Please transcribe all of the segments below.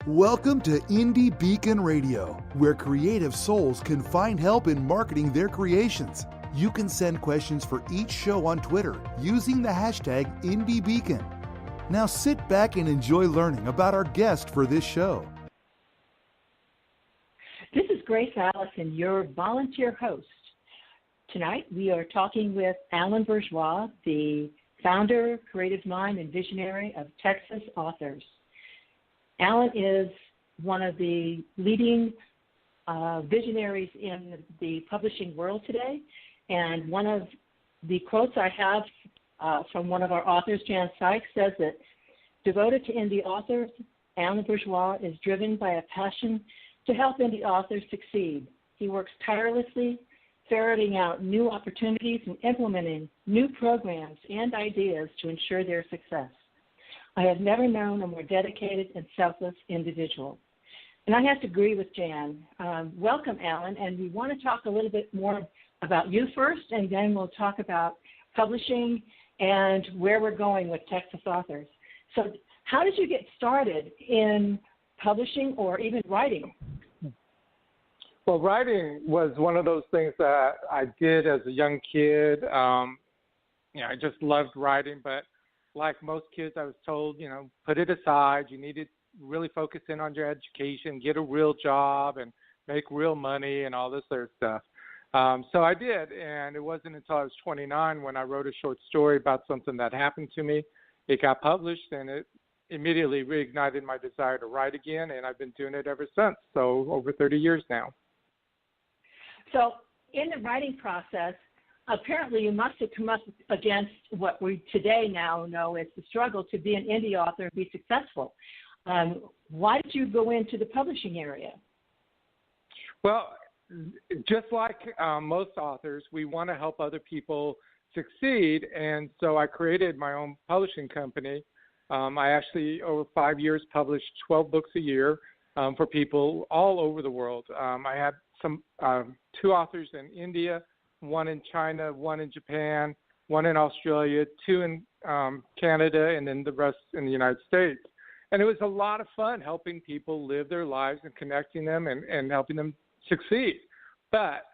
Welcome to Indie Beacon Radio, where creative souls can find help in marketing their creations. You can send questions for each show on Twitter using the hashtag IndieBeacon. Now sit back and enjoy learning about our guest for this show. This is Grace-Allison, your volunteer host. Tonight we are talking with b-alan-bourgeois, the founder, creative mind, and visionary of Texas Authors. Alan is one of the leading visionaries in the publishing world today, and one of the quotes I have from one of our authors, Jan Sykes, says that devoted to indie authors, b-alan-bourgeois is driven by a passion to help indie authors succeed. He works tirelessly, ferreting out new opportunities and implementing new programs and ideas to ensure their success. I have never known a more dedicated and selfless individual. And I have to agree with Jan. Welcome, Alan, and we want to talk a little bit more about you first, and then we'll talk about publishing and where we're going with Texas Authors. So how did you get started in publishing or even writing? Well, writing was one of those things that I did as a young kid. I just loved writing, but like most kids, I was told, put it aside. You need to really focus in on your education, get a real job, and make real money and all this other stuff. So I did, and it wasn't until I was 29 when I wrote a short story about something that happened to me. It got published, and it immediately reignited my desire to write again, and I've been doing it ever since, so over 30 years now. So in the writing process, apparently you must have come up against what we today now know as the struggle to be an indie author and be successful. Why did you go into the publishing area? Well, just like most authors, we want to help other people succeed, and so I created my own publishing company. I actually, over 5 years, published 12 books a year for people all over the world. I had two authors in India, one in China, one in Japan, one in Australia, two in Canada, and then the rest in the United States. And it was a lot of fun helping people live their lives and connecting them and helping them succeed. But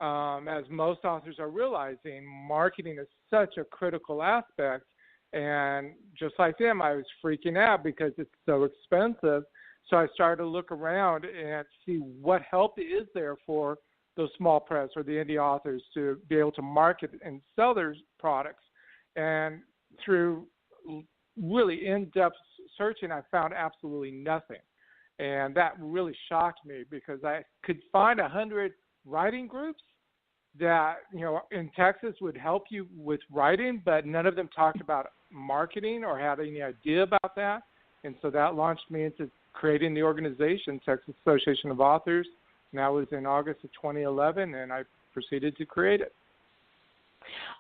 as most authors are realizing, marketing is such a critical aspect. And just like them, I was freaking out because it's so expensive. So I started to look around and see what help is there for those small press or the indie authors to be able to market and sell their products. And through really in-depth searching, I found absolutely nothing. And that really shocked me because I could find 100 writing groups that, in Texas would help you with writing, but none of them talked about marketing or had any idea about that. And so that launched me into creating the organization, Texas Association of Authors. And that was in August of 2011, and I proceeded to create it.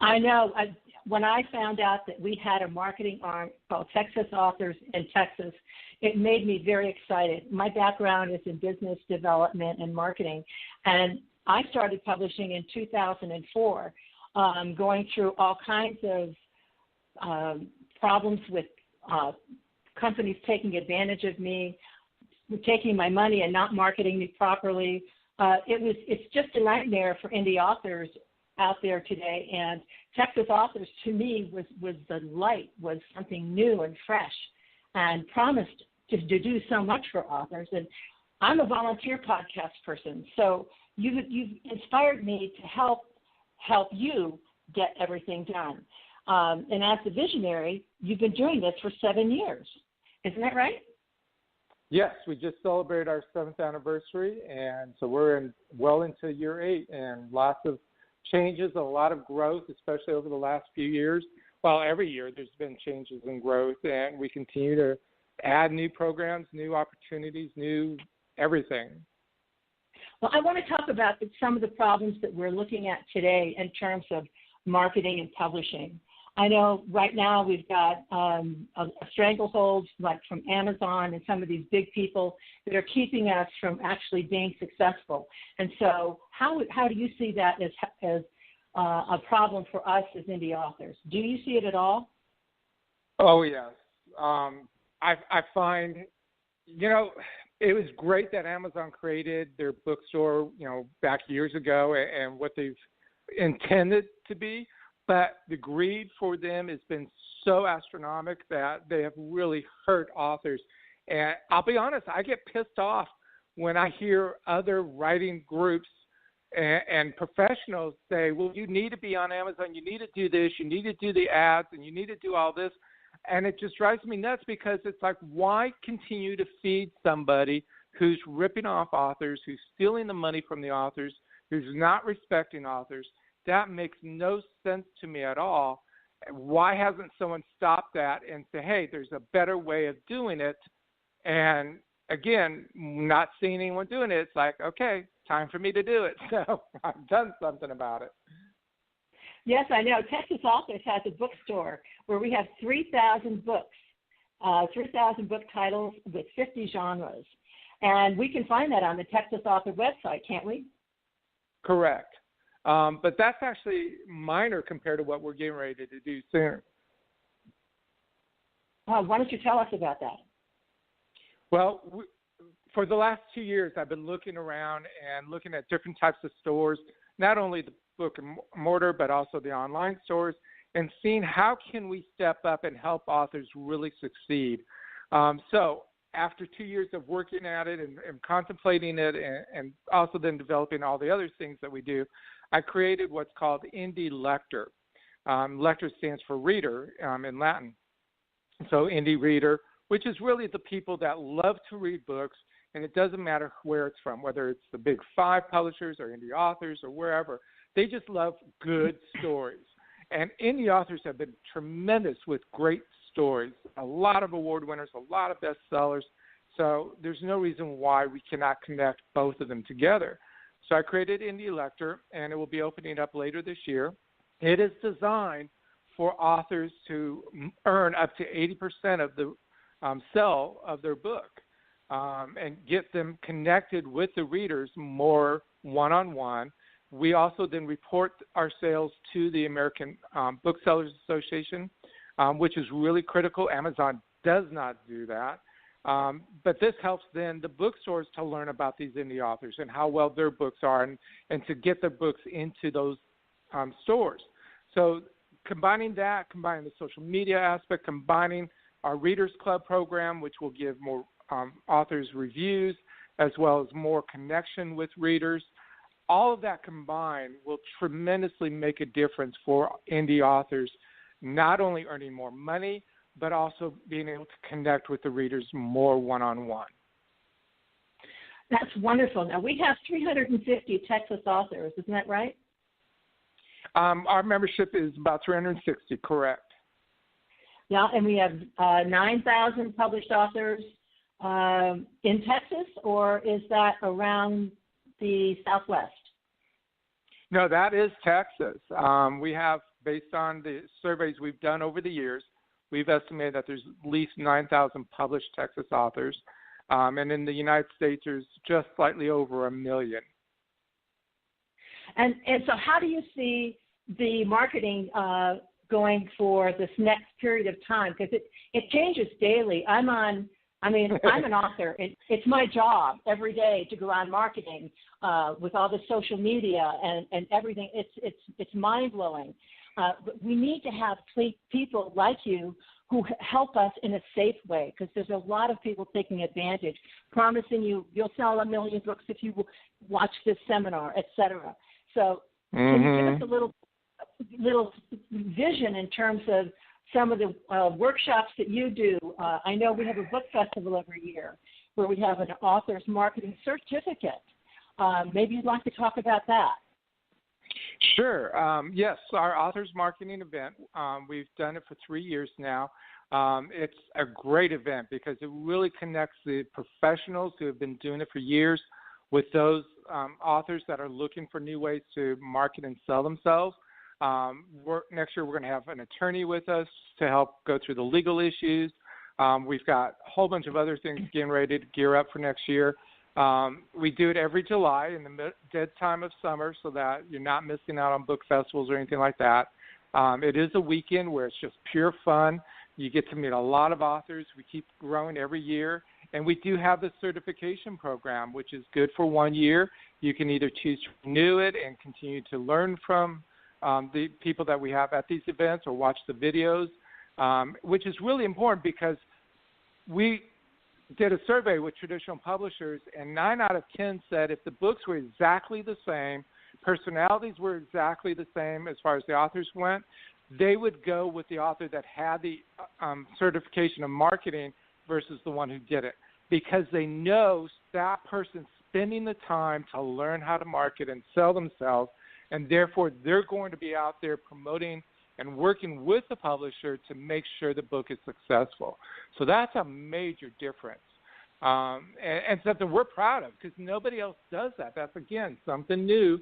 I know. When I found out that we had a marketing arm called Texas Authors in Texas, it made me very excited. My background is in business development and marketing, and I started publishing in 2004, going through all kinds of problems with companies taking advantage of me, taking my money and not marketing me properly. It's just a nightmare for indie authors out there today. And Texas Authors, to me, was the light, was something new and fresh, and promised to do so much for authors. And I'm a volunteer podcast person, so you've inspired me to help you get everything done. And as the visionary, you've been doing this for 7 years. Isn't that right? Yes, we just celebrated our 7th anniversary, and so we're well into year 8, and lots of changes, a lot of growth, especially over the last few years. Well, every year there's been changes in growth, and we continue to add new programs, new opportunities, new everything. Well, I want to talk about some of the problems that we're looking at today in terms of marketing and publishing. I know right now we've got a stranglehold, like from Amazon and some of these big people that are keeping us from actually being successful. And so how do you see that as a problem for us as indie authors? Do you see it at all? Oh, yes. I find, It was great that Amazon created their bookstore, back years ago and what they've intended to be. But the greed for them has been so astronomical that they have really hurt authors. And I'll be honest, I get pissed off when I hear other writing groups and professionals say, well, you need to be on Amazon, you need to do this, you need to do the ads, and you need to do all this. And it just drives me nuts because it's like, why continue to feed somebody who's ripping off authors, who's stealing the money from the authors, who's not respecting authors? That makes no sense to me at all. Why hasn't someone stopped that and say, hey, there's a better way of doing it? And again, not seeing anyone doing it, it's like, okay, time for me to do it. So I've done something about it. Yes, I know. Texas Authors has a bookstore where we have 3,000 books, 3,000 book titles with 50 genres. And we can find that on the Texas Author website, can't we? Correct. But that's actually minor compared to what we're getting ready to do soon. Why don't you tell us about that? Well, for the last 2 years, I've been looking around and looking at different types of stores, not only the book and mortar, but also the online stores, and seeing how can we step up and help authors really succeed. So after 2 years of working at it and contemplating it and also then developing all the other things that we do, I created what's called Indie Lector. Lector stands for reader in Latin. So Indie Reader, which is really the people that love to read books, and it doesn't matter where it's from, whether it's the big five publishers or indie authors or wherever. They just love good stories. And indie authors have been tremendous with great stories, a lot of award winners, a lot of bestsellers. So there's no reason why we cannot connect both of them together. So I created Indie Lector, and it will be opening up later this year. It is designed for authors to earn up to 80% of the sell of their book and get them connected with the readers more one-on-one. We also then report our sales to the American Booksellers Association, which is really critical. Amazon does not do that. But this helps then the bookstores to learn about these indie authors and how well their books are and to get their books into those stores. So combining the social media aspect, combining our Readers Club program, which will give more authors reviews as well as more connection with readers, all of that combined will tremendously make a difference for indie authors, not only earning more money, but also being able to connect with the readers more one-on-one. That's wonderful. Now, we have 350 Texas authors, isn't that right? Our membership is about 360, correct. Yeah, and we have 9,000 published authors in Texas, or is that around the Southwest? No, that is Texas. We have, based on the surveys we've done over the years, we've estimated that there's at least 9,000 published Texas authors. And in the United States, there's just slightly over 1 million. And so how do you see the marketing going for this next period of time? Because it changes daily. I'm an author. It's my job every day to go on marketing with all the social media and everything. It's mind-blowing. But we need to have people like you who help us in a safe way, because there's a lot of people taking advantage, promising you'll sell 1 million books if you watch this seminar, et cetera. So can you give us a little vision in terms of some of the workshops that you do? I know we have a book festival every year where we have an author's marketing certificate. Maybe you'd like to talk about that. Sure. Yes, our author's marketing event, we've done it for 3 years now. It's a great event because it really connects the professionals who have been doing it for years with those authors that are looking for new ways to market and sell themselves. Next year, we're going to have an attorney with us to help go through the legal issues. We've got a whole bunch of other things getting ready to gear up for next year. We do it every July in the dead time of summer so that you're not missing out on book festivals or anything like that. It is a weekend where it's just pure fun. You get to meet a lot of authors. We keep growing every year. And we do have the certification program, which is good for 1 year. You can either choose to renew it and continue to learn from the people that we have at these events or watch the videos, which is really important because we did a survey with traditional publishers, and 9 out of 10 said if the books were exactly the same, personalities were exactly the same as far as the authors went, they would go with the author that had the certification of marketing versus the one who didn't, because they know that person's spending the time to learn how to market and sell themselves, and therefore they're going to be out there promoting and working with the publisher to make sure the book is successful. So that's a major difference, and something we're proud of because nobody else does that. That's, again, something new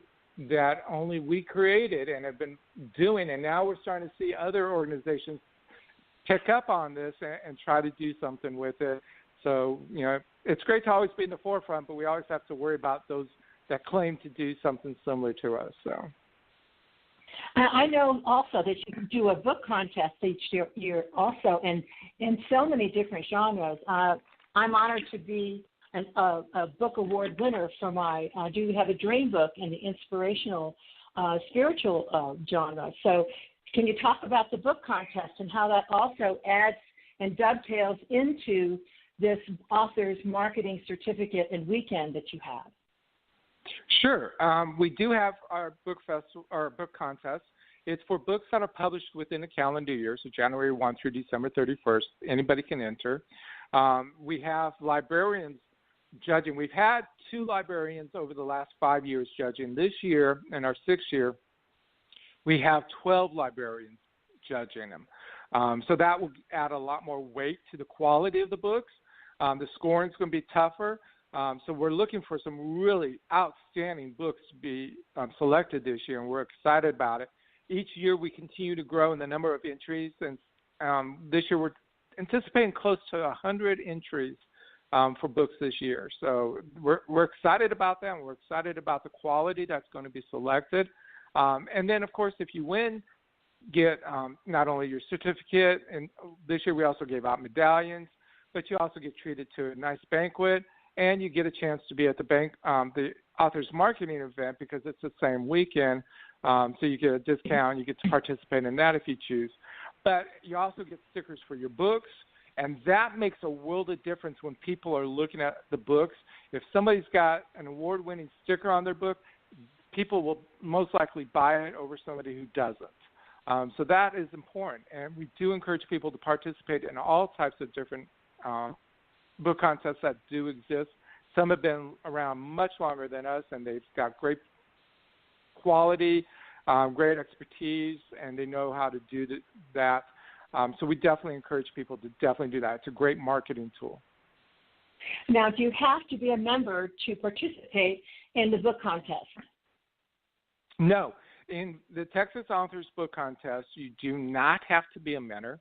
that only we created and have been doing, and now we're starting to see other organizations pick up on this and try to do something with it. So, it's great to always be in the forefront, but we always have to worry about those that claim to do something similar to us. So, I know also that you do a book contest each year also, and in so many different genres. I'm honored to be a book award winner for my Do You Have a Dream book in the inspirational spiritual genre. So can you talk about the book contest and how that also adds and dovetails into this author's marketing certificate and weekend that you have? Sure. We do have our book festival, our book contest. It's for books that are published within a calendar year, so January 1 through December 31st. Anybody can enter. We have librarians judging. We've had 2 librarians over the last 5 years judging. This year, in our 6th year, we have 12 librarians judging them. So that will add a lot more weight to the quality of the books. The scoring is going to be tougher. So we're looking for some really outstanding books to be selected this year, and we're excited about it. Each year we continue to grow in the number of entries, and this year we're anticipating close to 100 entries for books this year. So we're excited about that, and we're excited about the quality that's going to be selected. And then, of course, if you win, get not only your certificate, and this year we also gave out medallions, but you also get treated to a nice banquet, and you get a chance to be at the author's marketing event because it's the same weekend. So you get a discount. You get to participate in that if you choose. But you also get stickers for your books, and that makes a world of difference when people are looking at the books. If somebody's got an award-winning sticker on their book, people will most likely buy it over somebody who doesn't. So that is important, and we do encourage people to participate in all types of different book contests that do exist. Some have been around much longer than us, and they've got great quality, great expertise, and they know how to do that. So we definitely encourage people to definitely do that. It's a great marketing tool. Now, do you have to be a member to participate in the book contest? No. In the Texas Authors Book Contest, you do not have to be a member.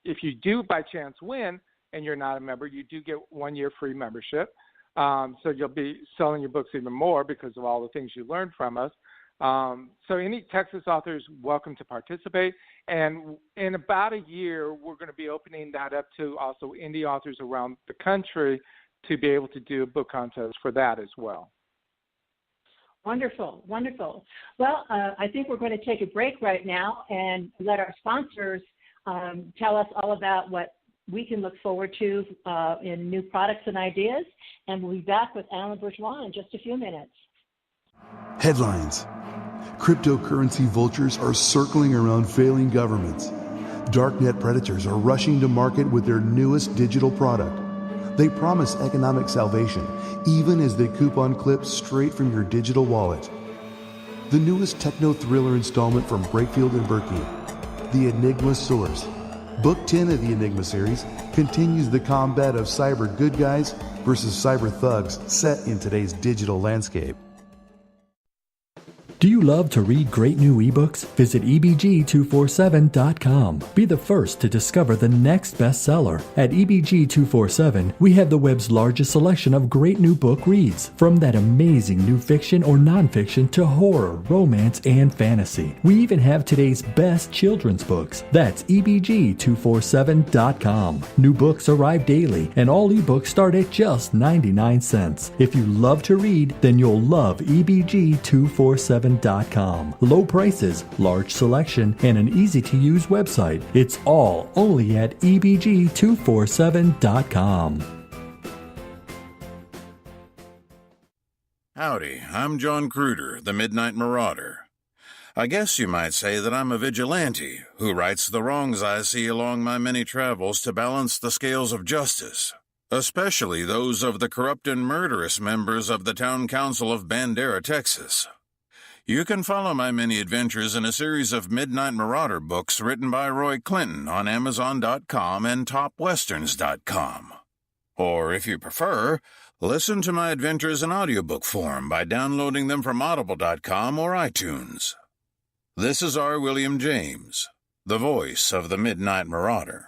If you do by chance win and you're not a member, you do get 1 year free membership. So you'll be selling your books even more because of all the things you learned from us. So any Texas authors welcome to participate. And in about a year, we're going to be opening that up to also indie authors around the country to be able to do a book contest for that as well. Wonderful, wonderful. Well, I think we're going to take a break right now and let our sponsors tell us all about what we can look forward to in new products and ideas. And we'll be back with Alan-Bourgeois in just a few minutes. Headlines. Cryptocurrency vultures are circling around failing governments. Darknet predators are rushing to market with their newest digital product. They promise economic salvation, even as they coupon clips straight from your digital wallet. The newest techno-thriller installment from Brakefield and Berkey, The Enigma Source. Book 10 of the Enigma series continues the combat of cyber good guys versus cyber thugs set in today's digital landscape. Do you love to read great new ebooks? Visit ebg247.com. Be the first to discover the next bestseller. At ebg247, we have the web's largest selection of great new book reads, from that amazing new fiction or nonfiction to horror, romance, and fantasy. We even have today's best children's books. That's ebg247.com. New books arrive daily, and all ebooks start at just 99 cents. If you love to read, then you'll love ebg247.com. Low prices, large selection, and an easy-to-use website. It's all only at ebg247.com. Howdy, I'm John Cruder, the Midnight Marauder. I guess you might say that I'm a vigilante who rights the wrongs I see along my many travels to balance the scales of justice, especially those of the corrupt and murderous members of the Town Council of Bandera, Texas. You can follow my many adventures in a series of Midnight Marauder books written by Roy Clinton on Amazon.com and TopWesterns.com. Or, if you prefer, listen to my adventures in audiobook form by downloading them from Audible.com or iTunes. This is R. William James, the voice of the Midnight Marauder.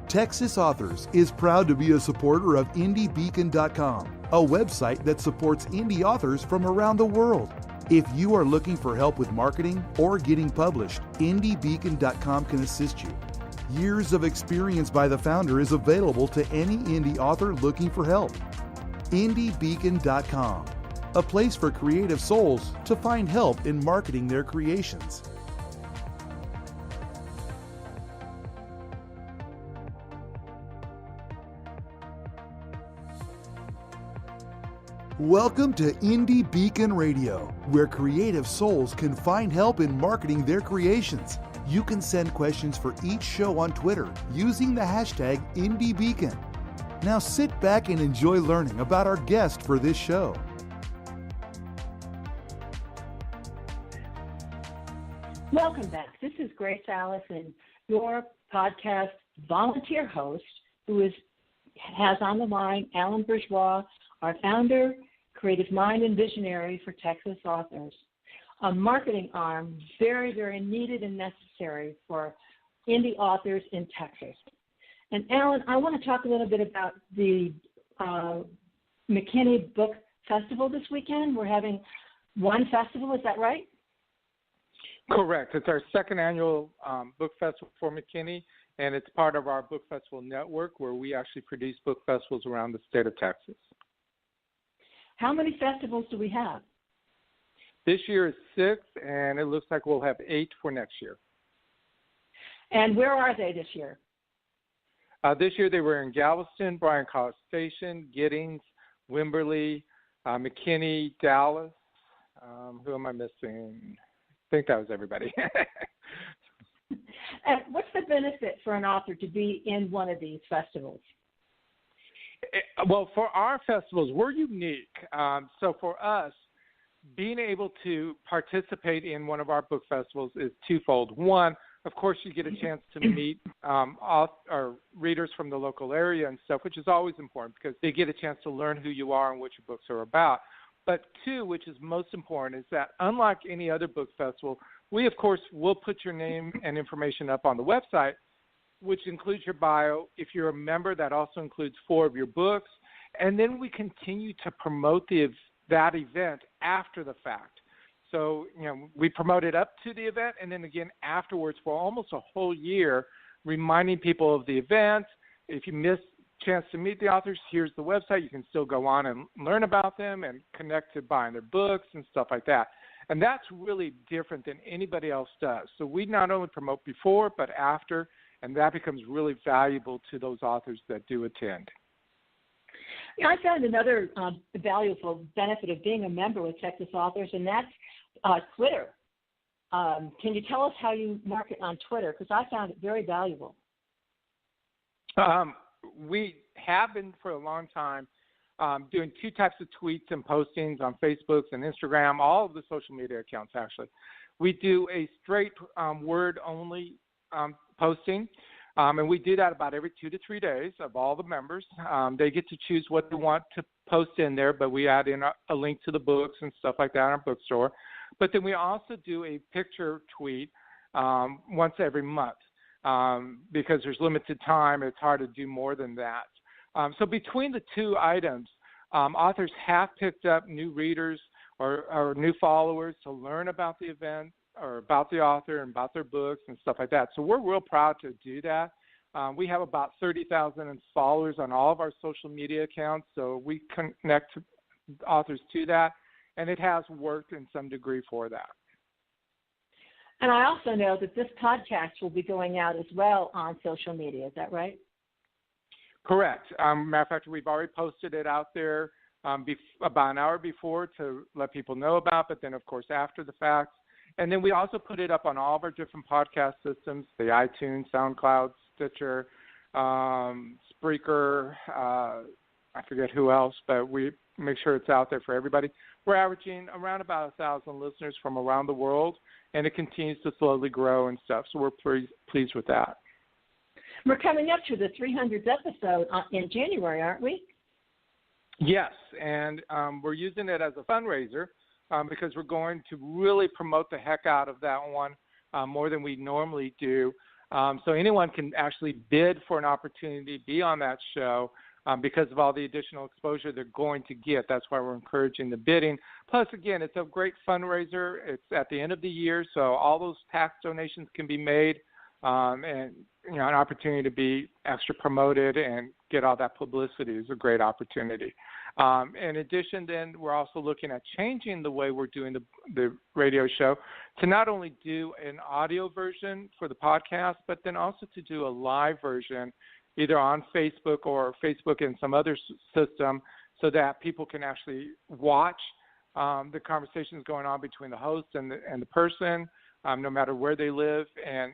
Texas Authors is proud to be a supporter of IndieBeacon.com, a website that supports indie authors from around the world. If you are looking for help with marketing or getting published, IndieBeacon.com can assist you. Years of experience by the founder is available to any indie author looking for help. IndieBeacon.com, a place for creative souls to find help in marketing their creations. Welcome to Indie Beacon Radio, where creative souls can find help in marketing their creations. You can send questions for each show on Twitter using the hashtag IndieBeacon. Now sit back and enjoy learning about our guest for this show. Welcome back. This is Grace-Allison, your podcast volunteer host, who has on the line Alan-Bourgeois, our founder, creative mind, and visionary for Texas Authors, a marketing arm very, very needed and necessary for indie authors in Texas. And Alan, I want to talk a little bit about the McKinney Book Festival this weekend. We're having one festival, is that right? Correct. It's our second annual book festival for McKinney, and it's part of our book festival network where we actually produce book festivals around the state of Texas. How many festivals do we have? This year is 6, and it looks like we'll have 8 for next year. And where are they this year? This year they were in Galveston, Bryan College Station, Giddings, Wimberley, McKinney, Dallas. Who am I missing? I think that was everybody. And what's the benefit for an author to be in one of these festivals? Well, for our festivals, we're unique. So for us, being able to participate in one of our book festivals is twofold. One, of course, you get a chance to meet or readers from the local area and stuff, which is always important because they get a chance to learn who you are and what your books are about. But two, which is most important, is that unlike any other book festival, we, of course, will put your name and information up on the website, which includes your bio. If you're a member, that also includes 4 of your books. And then we continue to promote that event after the fact. So, we promote it up to the event and then again afterwards for almost a whole year, reminding people of the event. If you miss a chance to meet the authors, here's the website. You can still go on and learn about them and connect to buying their books and stuff like that. And that's really different than anybody else does. So we not only promote before, but after, and that becomes really valuable to those authors that do attend. Yeah, I found another valuable benefit of being a member with Texas Authors, and that's Twitter. Can you tell us how you market on Twitter? Because I found it very valuable. We have been for a long time doing 2 types of tweets and postings on Facebook and Instagram, all of the social media accounts, actually. We do a straight word-only posting. And we do that about every 2 to 3 days of all the members. They get to choose what they want to post in there, but we add in a link to the books and stuff like that on our bookstore. But then we also do a picture tweet once every month because there's limited time. It's hard to do more than that. So between the two items, authors have picked up new readers or new followers to learn about the event or about the author and about their books and stuff like that. So we're real proud to do that. We have about 30,000 followers on all of our social media accounts, so we connect authors to that, and it has worked in some degree for that. And I also know that this podcast will be going out as well on social media. Is that right? Correct. Matter of fact, we've already posted it out there about an hour before to let people know about, but then, of course, after the fact. And then we also put it up on all of our different podcast systems, the iTunes, SoundCloud, Stitcher, Spreaker, I forget who else, but we make sure it's out there for everybody. We're averaging around about 1,000 listeners from around the world, and it continues to slowly grow and stuff, so we're pleased with that. We're coming up to the 300th episode in January, aren't we? Yes, and we're using it as a fundraiser because we're going to really promote the heck out of that one more than we normally do. So anyone can actually bid for an opportunity to be on that show because of all the additional exposure they're going to get. That's why we're encouraging the bidding. Plus, again, it's a great fundraiser. It's at the end of the year, so all those tax donations can be made and an opportunity to be extra promoted and get all that publicity is a great opportunity. In addition, then, we're also looking at changing the way we're doing the radio show to not only do an audio version for the podcast, but then also to do a live version either on Facebook or Facebook and some other system so that people can actually watch the conversations going on between the host and the person, no matter where they live, and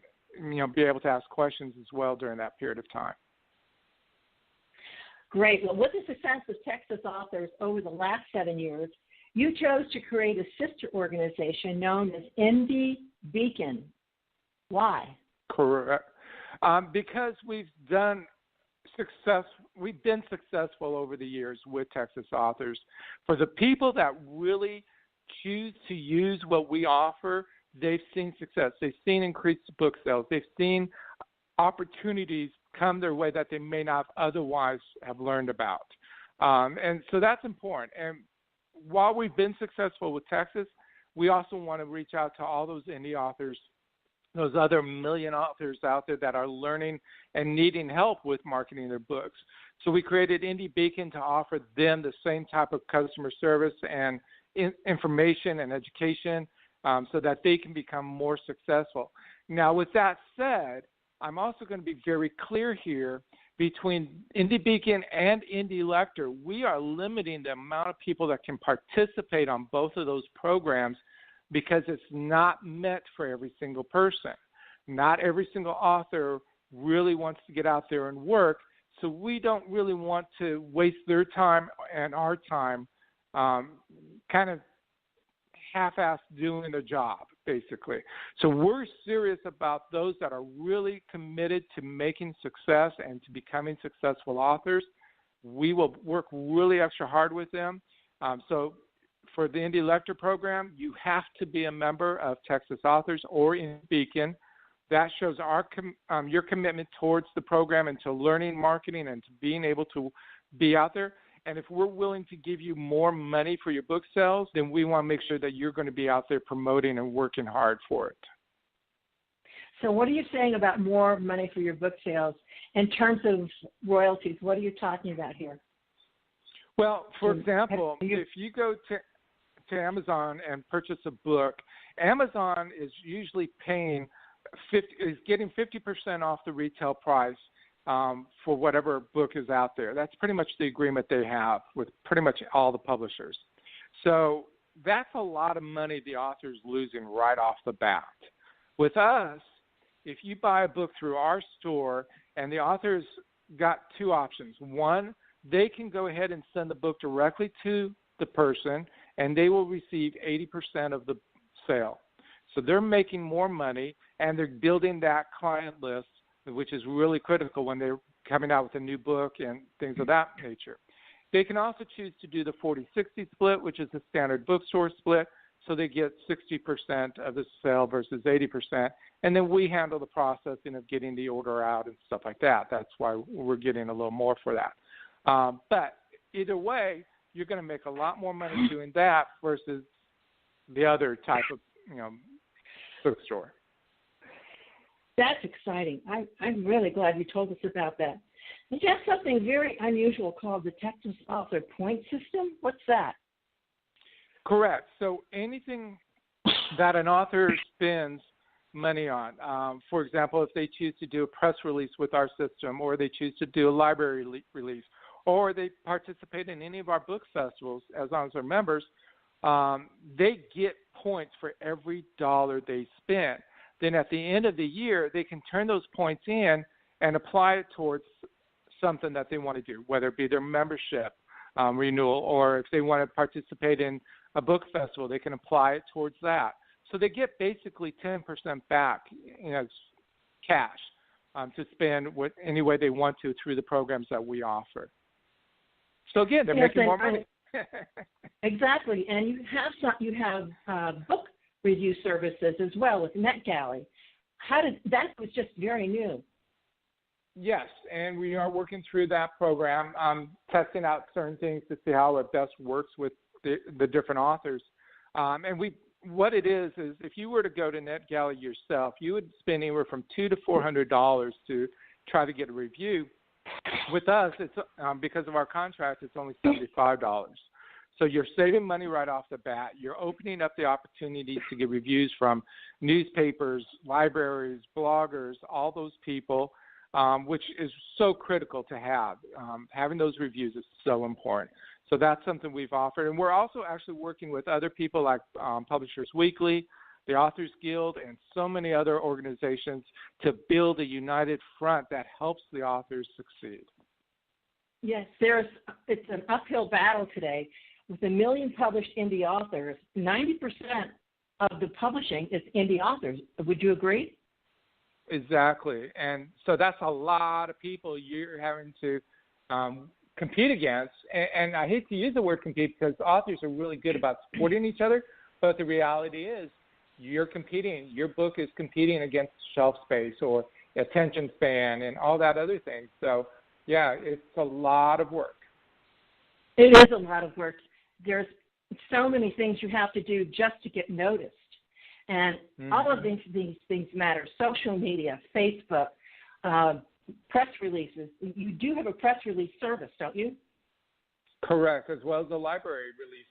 be able to ask questions as well during that period of time. Great. Well, with the success of Texas authors over the last 7 years, you chose to create a sister organization known as Indie Beacon. Why? Correct. Because we've been successful over the years with Texas authors. For the people that really choose to use what we offer, they've seen success. They've seen increased book sales. They've seen opportunities come their way that they may not otherwise have learned about. And so that's important. And while we've been successful with Texas, we also want to reach out to all those indie authors, those other million authors out there that are learning and needing help with marketing their books. So we created Indie Beacon to offer them the same type of customer service and information and education so that they can become more successful. Now, with that said, I'm also going to be very clear here between Indie Beacon and Indie Lector. We are limiting the amount of people that can participate on both of those programs because it's not meant for every single person. Not every single author really wants to get out there and work, so we don't really want to waste their time and our time kind of half-assed doing the job, basically. So we're serious about those that are really committed to making success and to becoming successful authors. We will work really extra hard with them. So for the Indie Lector program, you have to be a member of Texas Authors or Indie Beacon. That shows your commitment towards the program and to learning marketing and to being able to be out there. And if we're willing to give you more money for your book sales, then we want to make sure that you're going to be out there promoting and working hard for it. So what are you saying about more money for your book sales in terms of royalties? What are you talking about here? Well, for example, if you go to Amazon and purchase a book, Amazon is usually getting 50% off the retail price for whatever book is out there. That's pretty much the agreement they have with pretty much all the publishers. So that's a lot of money the author's losing right off the bat. With us, if you buy a book through our store, and the author's got two options. One, they can go ahead and send the book directly to the person, and they will receive 80% of the sale. So they're making more money, and they're building that client list which is really critical when they're coming out with a new book and things of that nature. They can also choose to do the 40-60 split, which is the standard bookstore split, so they get 60% of the sale versus 80%. And then we handle the processing of getting the order out and stuff like that. That's why we're getting a little more for that. But either way, you're going to make a lot more money doing that versus the other type of, bookstore. That's exciting. I'm really glad you told us about that. You have something very unusual called the Texas Author Point System. What's that? Correct. So anything that an author spends money on, for example, if they choose to do a press release with our system, or they choose to do a library release, or they participate in any of our book festivals as long as they're members, they get points for every dollar they spend. Then at the end of the year, they can turn those points in and apply it towards something that they want to do, whether it be their membership renewal, or if they want to participate in a book festival, they can apply it towards that. So they get basically 10% back, cash to spend any way they want to through the programs that we offer. So again, they're making more money. Exactly, and you have book review services as well with NetGalley. That was just very new. Yes, and we are working through that program, testing out certain things to see how it best works with the different authors. And what it is if you were to go to NetGalley yourself, you would spend anywhere from $200 to $400 to try to get a review. With us, it's because of our contract, it's only $75. So you're saving money right off the bat. You're opening up the opportunities to get reviews from newspapers, libraries, bloggers, all those people, which is so critical to have. Having those reviews is so important. So that's something we've offered. And we're also actually working with other people like Publishers Weekly, the Authors Guild, and so many other organizations to build a united front that helps the authors succeed. Yes, it's an uphill battle today. With 1 million published indie authors, 90% of the publishing is indie authors. Would you agree? Exactly. And so that's a lot of people you're having to compete against. And I hate to use the word compete because authors are really good about supporting each other, but the reality is you're competing. Your book is competing against shelf space or attention span and all that other thing. So, yeah, it's a lot of work. It is a lot of work. There's so many things you have to do just to get noticed. And all of these things matter. Social media, Facebook, press releases. You do have a press release service, don't you? Correct, as well as a library release.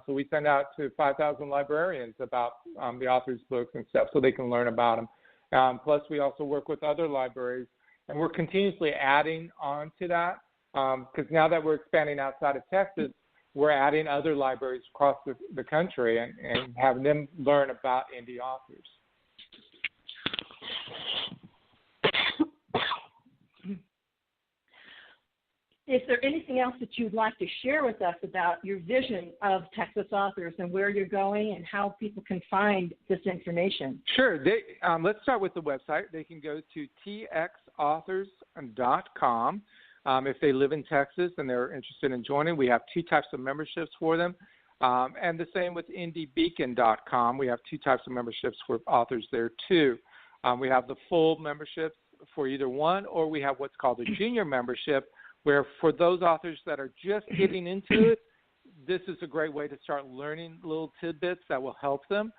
So we send out to 5,000 librarians about the author's books and stuff so they can learn about them. Plus, we also work with other libraries, and we're continuously adding on to that because now that we're expanding outside of Texas, we're adding other libraries across the country and having them learn about indie authors. Is there anything else that you'd like to share with us about your vision of Texas Authors and where you're going and how people can find this information? Sure. Let's start with the website. They can go to txauthors.com. If they live in Texas and they're interested in joining, we have 2 types of memberships for them. And the same with indiebeacon.com. We have 2 types of memberships for authors there, too. We have the full memberships for either one, or we have what's called a junior membership, where for those authors that are just getting into it, this is a great way to start learning little tidbits that will help them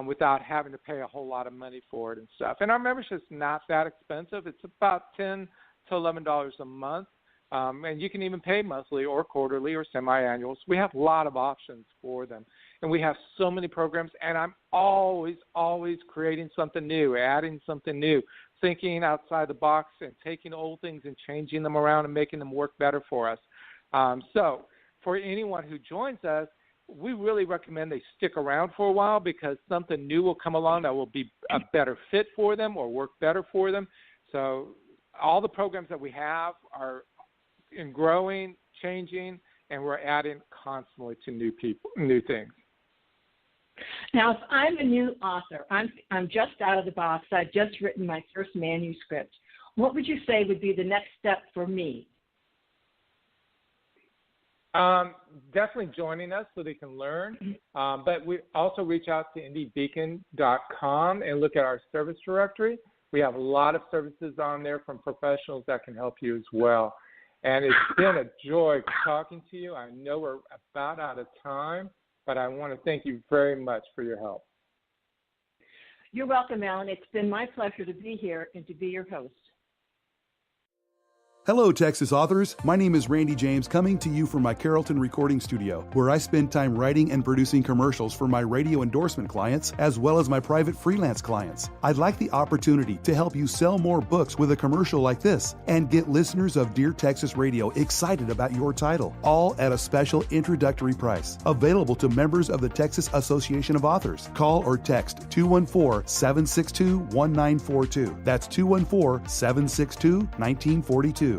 without having to pay a whole lot of money for it and stuff. And our membership's not that expensive. It's about $10 to $11 a month. And you can even pay monthly or quarterly or semi-annual. So we have a lot of options for them. And we have so many programs, and I'm always creating something new, adding something new, thinking outside the box and taking old things and changing them around and making them work better for us. So for anyone who joins us, we really recommend they stick around for a while because something new will come along that will be a better fit for them or work better for them. So all the programs that we have are in growing, changing, and we're adding constantly to new things. Now, if I'm a new author, I'm just out of the box, I've just written my first manuscript, what would you say would be the next step for me? Definitely joining us so they can learn. But we also reach out to indiebeacon.com and look at our service directory. We have a lot of services on there from professionals that can help you as well. And it's been a joy talking to you. I know we're about out of time, but I want to thank you very much for your help. You're welcome, Alan. It's been my pleasure to be here and to be your host. Hello, Texas authors. My name is Randy James, coming to you from my Carrollton recording studio, where I spend time writing and producing commercials for my radio endorsement clients, as well as my private freelance clients. I'd like the opportunity to help you sell more books with a commercial like this and get listeners of Dear Texas Radio excited about your title, all at a special introductory price, available to members of the Texas Association of Authors. Call or text 214-762-1942. That's 214-762-1942.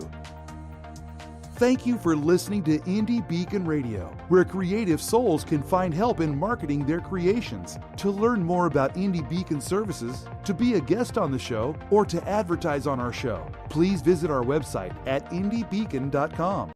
Thank you for listening to Indie Beacon Radio, where creative souls can find help in marketing their creations. To learn more about Indie Beacon services, to be a guest on the show, or to advertise on our show, please visit our website at indiebeacon.com.